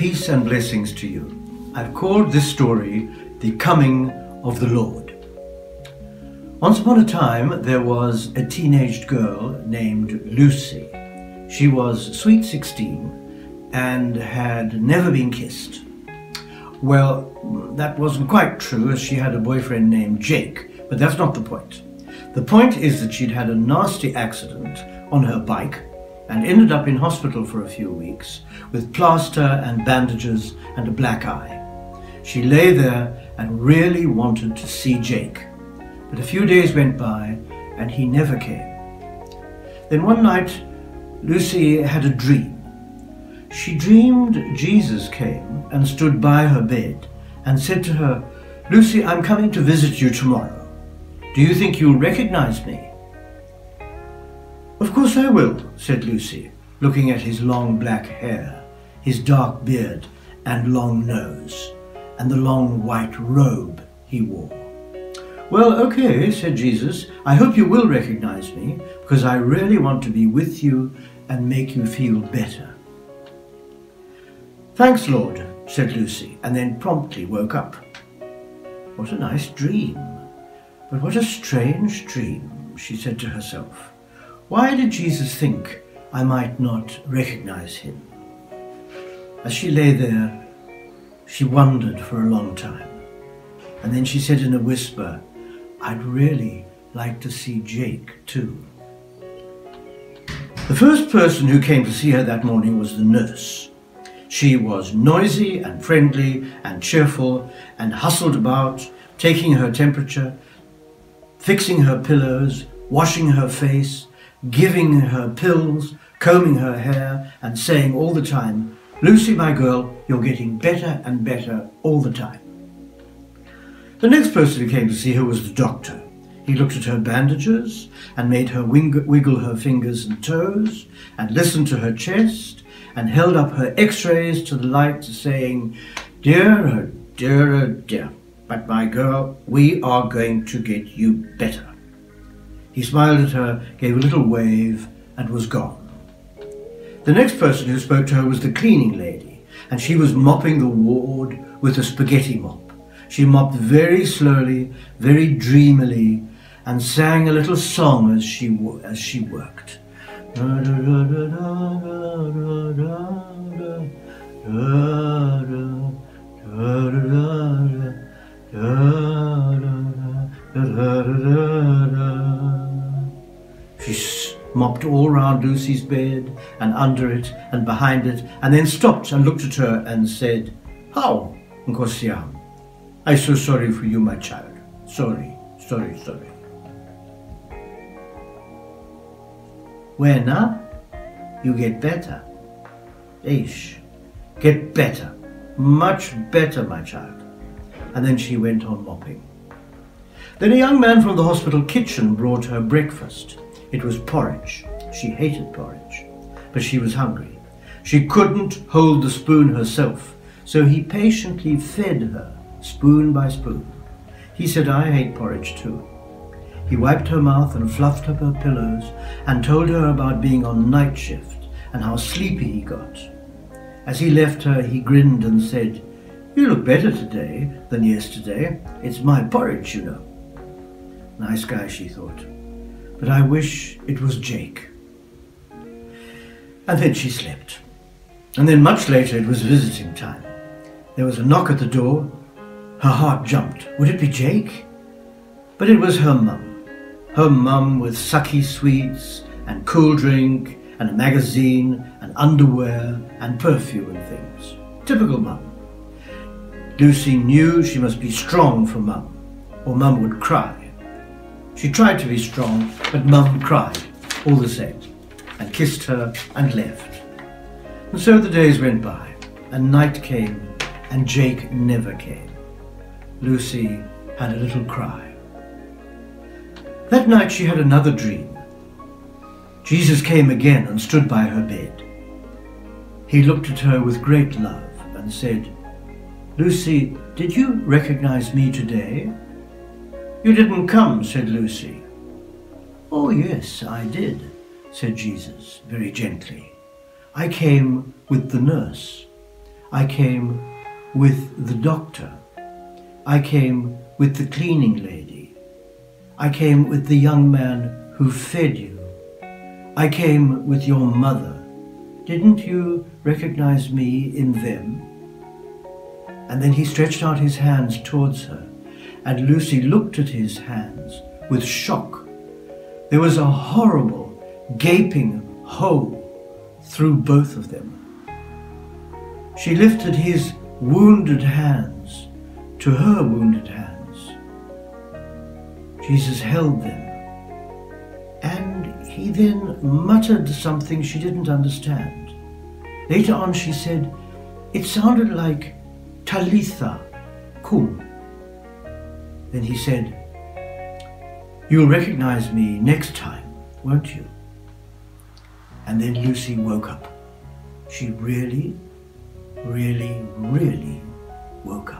Peace and blessings to you. I've called this story The Coming of the Lord. Once upon a time there was a teenaged girl named Lucy. She was sweet 16 and had never been kissed. Well, that wasn't quite true, as she had a boyfriend named Jake, but that's not the point. The point is that she'd had a nasty accident on her bike and ended up in hospital for a few weeks with plaster and bandages and a black eye. She lay there and really wanted to see Jake, but a few days went by and he never came. Then one night Lucy had a dream. She dreamed Jesus came and stood by her bed and said to her, "Lucy, I'm coming to visit you tomorrow. Do you think you'll recognize me?" "Of course I will," said Lucy, looking at his long black hair, his dark beard and long nose, and the long white robe he wore. "Well, okay," said Jesus. "I hope you will recognize me, because I really want to be with you and make you feel better." "Thanks, Lord," said Lucy, and then promptly woke up. What a nice dream. But what a strange dream, she said to herself. Why did Jesus think I might not recognize him? As she lay there, she wondered for a long time. And then she said in a whisper, "I'd really like to see Jake too." The first person who came to see her that morning was the nurse. She was noisy and friendly and cheerful and hustled about, taking her temperature, fixing her pillows, washing her face, giving her pills, combing her hair, and saying all the time, "Lucy, my girl, you're getting better and better all the time." The next person who came to see her was the doctor. He looked at her bandages and made her wiggle her fingers and toes and listened to her chest and held up her x-rays to the light, saying, "Dear, oh dear, oh dear, but my girl, we are going to get you better." He smiled at her, gave a little wave, and was gone. The next person who spoke to her was the cleaning lady, and she was mopping the ward with a spaghetti mop. She mopped very slowly, very dreamily, and sang a little song as she worked. She mopped all round Lucy's bed and under it and behind it, and then stopped and looked at her and said, "How, Nkosiam? I'm so sorry for you, my child. Sorry. When you get better. Ish. Get better. Much better, my child." And then she went on mopping. Then a young man from the hospital kitchen brought her breakfast. It was porridge. She hated porridge, but she was hungry. She couldn't hold the spoon herself, so he patiently fed her, spoon by spoon. He said, "I hate porridge too." He wiped her mouth and fluffed up her pillows and told her about being on night shift and how sleepy he got. As he left her, he grinned and said, "You look better today than yesterday. It's my porridge, you know." Nice guy, she thought. But I wish it was Jake. And then she slept. And then much later it was visiting time. There was a knock at the door. Her heart jumped. Would it be Jake? But it was her mum. Her mum with sucky sweets and cool drink and a magazine and underwear and perfume and things. Typical mum. Lucy knew she must be strong for mum, or mum would cry. She tried to be strong, but mum cried all the same, and kissed her and left. And so the days went by, and night came, and Jake never came. Lucy had a little cry. That night she had another dream. Jesus came again and stood by her bed. He looked at her with great love and said, "Lucy, did you recognize me today?" "You didn't come," said Lucy. "Oh yes, I did," said Jesus very gently. "I came with the nurse. I came with the doctor. I came with the cleaning lady. I came with the young man who fed you. I came with your mother. Didn't you recognize me in them? And then he stretched out his hands towards her, and Lucy looked at his hands with shock. There was a horrible, gaping hole through both of them. She lifted his wounded hands to her wounded hands. Jesus held them, and he then muttered something she didn't understand. Later on she said, it sounded like Talitha cum. Then he said, you'll recognize me next time, won't you? And then Lucy woke up. She really woke up.